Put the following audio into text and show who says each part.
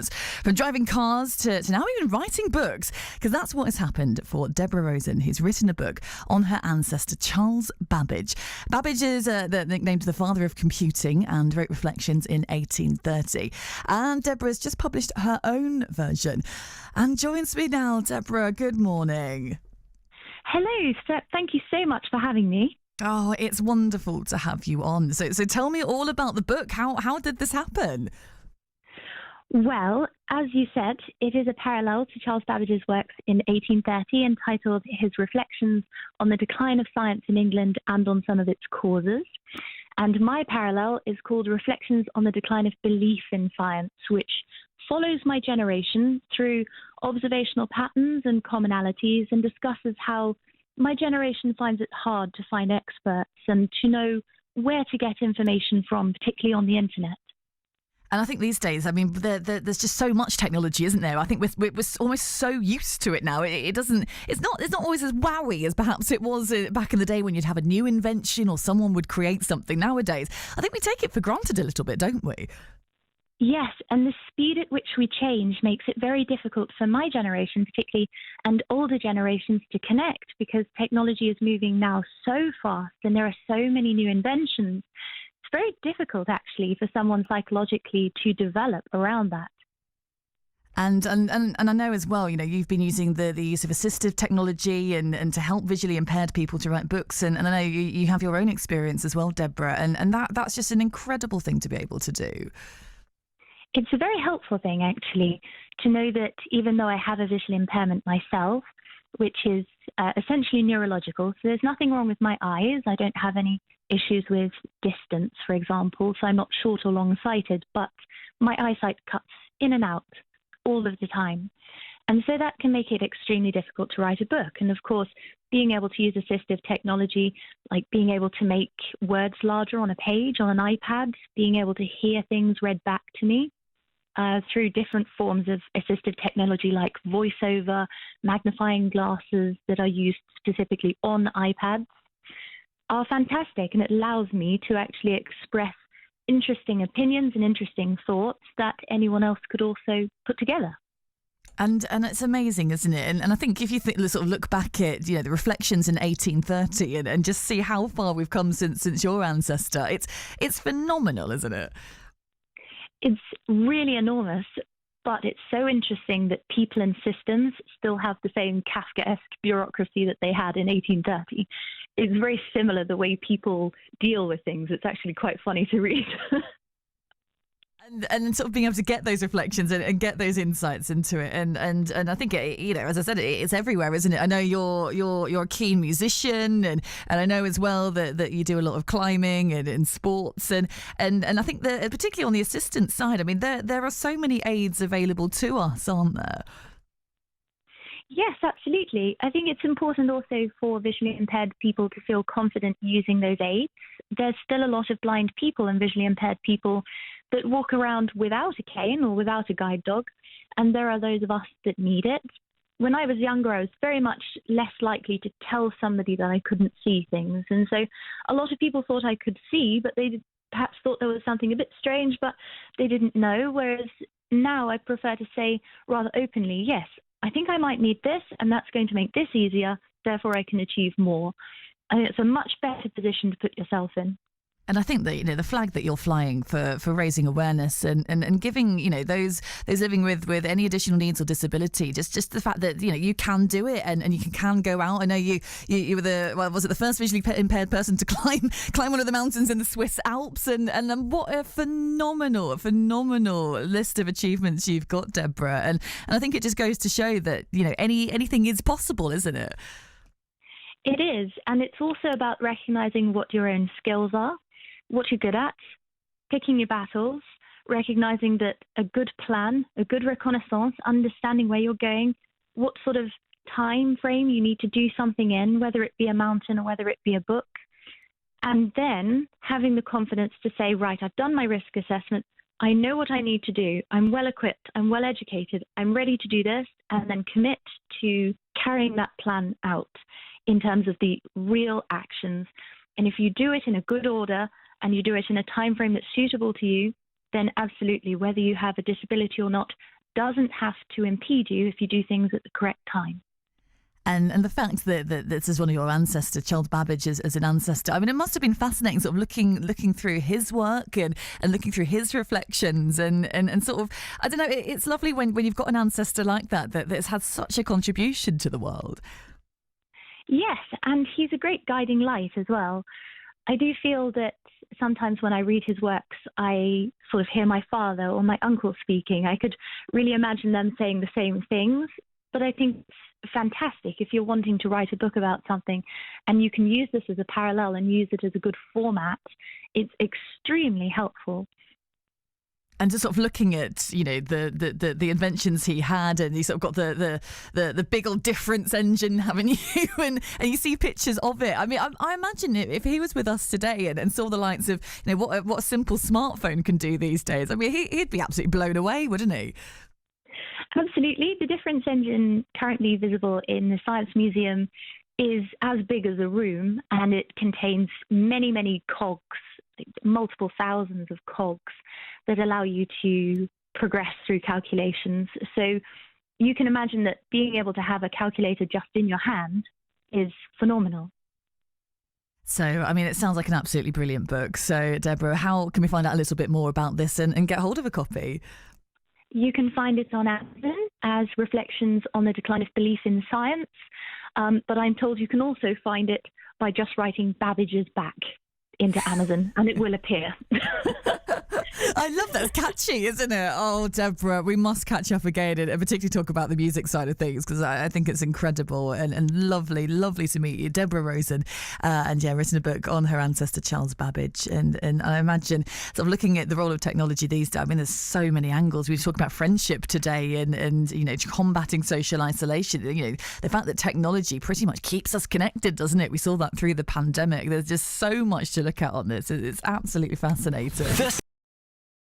Speaker 1: From driving cars to now even writing books, because that's what has happened for Deborah Rosen, who's written a book on her ancestor, Charles Babbage. Babbage is the nickname to the father of computing and wrote Reflections in 1830. And Deborah has just published her own version and joins me now. Deborah, good morning.
Speaker 2: Hello, thank you so much for having me.
Speaker 1: Oh, it's wonderful to have you on. So tell me all about the book. How did this happen?
Speaker 2: Well, as you said, it is a parallel to Charles Babbage's works in 1830 entitled His Reflections on the Decline of Science in England and on Some of Its Causes. And my parallel is called Reflections on the Decline of Belief in Science, which follows my generation through observational patterns and commonalities and discusses how my generation finds it hard to find experts and to know where to get information from, particularly on the internet.
Speaker 1: And I think these days, I mean, there's just so much technology, isn't there? I think we're almost so used to it now. It's not always as wowy as perhaps it was back in the day when you'd have a new invention or someone would create something. Nowadays, I think we take it for granted a little bit, don't we?
Speaker 2: Yes, and the speed at which we change makes it very difficult for my generation, particularly, and older generations to connect, because technology is moving now so fast and there are so many new inventions. It's very difficult, actually, for someone psychologically to develop around that.
Speaker 1: And I know as well, you know, you've been using the use of assistive technology and to help visually impaired people to write books. And I know you have your own experience as well, Deborah, and that's just an incredible thing to be able to do.
Speaker 2: It's a very helpful thing, actually, to know that even though I have a visual impairment myself, which is essentially neurological, so there's nothing wrong with my eyes. I don't have any issues with distance, for example, so I'm not short or long-sighted, but my eyesight cuts in and out all of the time. And so that can make it extremely difficult to write a book. And of course, being able to use assistive technology, like being able to make words larger on a page, on an iPad, being able to hear things read back to me, through different forms of assistive technology like voiceover, magnifying glasses that are used specifically on iPads, are fantastic, and it allows me to actually express interesting opinions and interesting thoughts that anyone else could also put together.
Speaker 1: And it's amazing, isn't it? And I think if you sort of look back at, you know, the Reflections in 1830 and just see how far we've come since your ancestor, it's phenomenal, isn't it?
Speaker 2: It's really enormous, but it's so interesting that people and systems still have the same Kafkaesque bureaucracy that they had in 1830. It's very similar the way people deal with things. It's actually quite funny to read.
Speaker 1: And sort of being able to get those reflections and get those insights into it, and I think you know, as I said, it's everywhere, isn't it? I know you're a keen musician, and I know as well that you do a lot of climbing and sports, and I think that particularly on the assistance side, I mean, there are so many aids available to us, aren't there?
Speaker 2: Yes, absolutely. I think it's important also for visually impaired people to feel confident using those aids. There's still a lot of blind people and visually impaired people that walk around without a cane or without a guide dog, and there are those of us that need it. When I was younger, I was very much less likely to tell somebody that I couldn't see things, and so a lot of people thought I could see, but they perhaps thought there was something a bit strange, but they didn't know, whereas now I prefer to say rather openly, yes, I think I might need this, and that's going to make this easier, therefore I can achieve more. I think it's a much better position to put yourself in.
Speaker 1: And I think that, you know, the flag that you're flying for raising awareness and giving, you know, those living with any additional needs or disability, just the fact that, you know, you can do it and you can go out. I know you were the first visually impaired person to climb one of the mountains in the Swiss Alps, and what a phenomenal list of achievements you've got, Deborah. And I think it just goes to show that, you know, anything is possible, isn't it?
Speaker 2: It is, and it's also about recognizing what your own skills are, what you're good at, picking your battles, recognizing that a good plan, a good reconnaissance, understanding where you're going, what sort of time frame you need to do something in, whether it be a mountain or whether it be a book, and then having the confidence to say, right, I've done my risk assessment, I know what I need to do, I'm well equipped, I'm well educated, I'm ready to do this, and then commit to carrying that plan out in terms of the real actions. And if you do it in a good order and you do it in a time frame that's suitable to you, then absolutely, whether you have a disability or not, doesn't have to impede you if you do things at the correct time.
Speaker 1: And the fact that this is one of your ancestors, Charles Babbage, as an ancestor, I mean, it must have been fascinating sort of looking through his work and looking through his reflections and sort of, I don't know, it's lovely when you've got an ancestor like that's had such a contribution to the world.
Speaker 2: Yes, and he's a great guiding light as well. I do feel that sometimes when I read his works, I sort of hear my father or my uncle speaking. I could really imagine them saying the same things, but I think it's fantastic if you're wanting to write a book about something and you can use this as a parallel and use it as a good format. It's extremely helpful.
Speaker 1: And just sort of looking at, you know, the inventions he had, and you sort of got the big old difference engine, haven't you? and you see pictures of it. I mean, I imagine if he was with us today and saw the likes of, you know, what a simple smartphone can do these days. I mean, he'd be absolutely blown away, wouldn't he?
Speaker 2: Absolutely. The difference engine currently visible in the Science Museum is as big as a room, and it contains many, many cogs, multiple thousands of cogs that allow you to progress through calculations. So you can imagine that being able to have a calculator just in your hand is phenomenal.
Speaker 1: So, I mean, it sounds like an absolutely brilliant book. So, Deborah, how can we find out a little bit more about this and get hold of a copy?
Speaker 2: You can find it on Amazon as Reflections on the Decline of Belief in Science. But I'm told you can also find it by just writing Babbage's back into Amazon and it will appear.
Speaker 1: I love that. It's catchy, isn't it? Oh, Deborah, we must catch up again and particularly talk about the music side of things because I think it's incredible and lovely to meet you. Deborah Rosen, written a book on her ancestor Charles Babbage. And I imagine sort of looking at the role of technology these days, I mean, there's so many angles. We talked about friendship today and you know, combating social isolation. You know, the fact that technology pretty much keeps us connected, doesn't it? We saw that through the pandemic. There's just so much to look at on this. It's absolutely fascinating.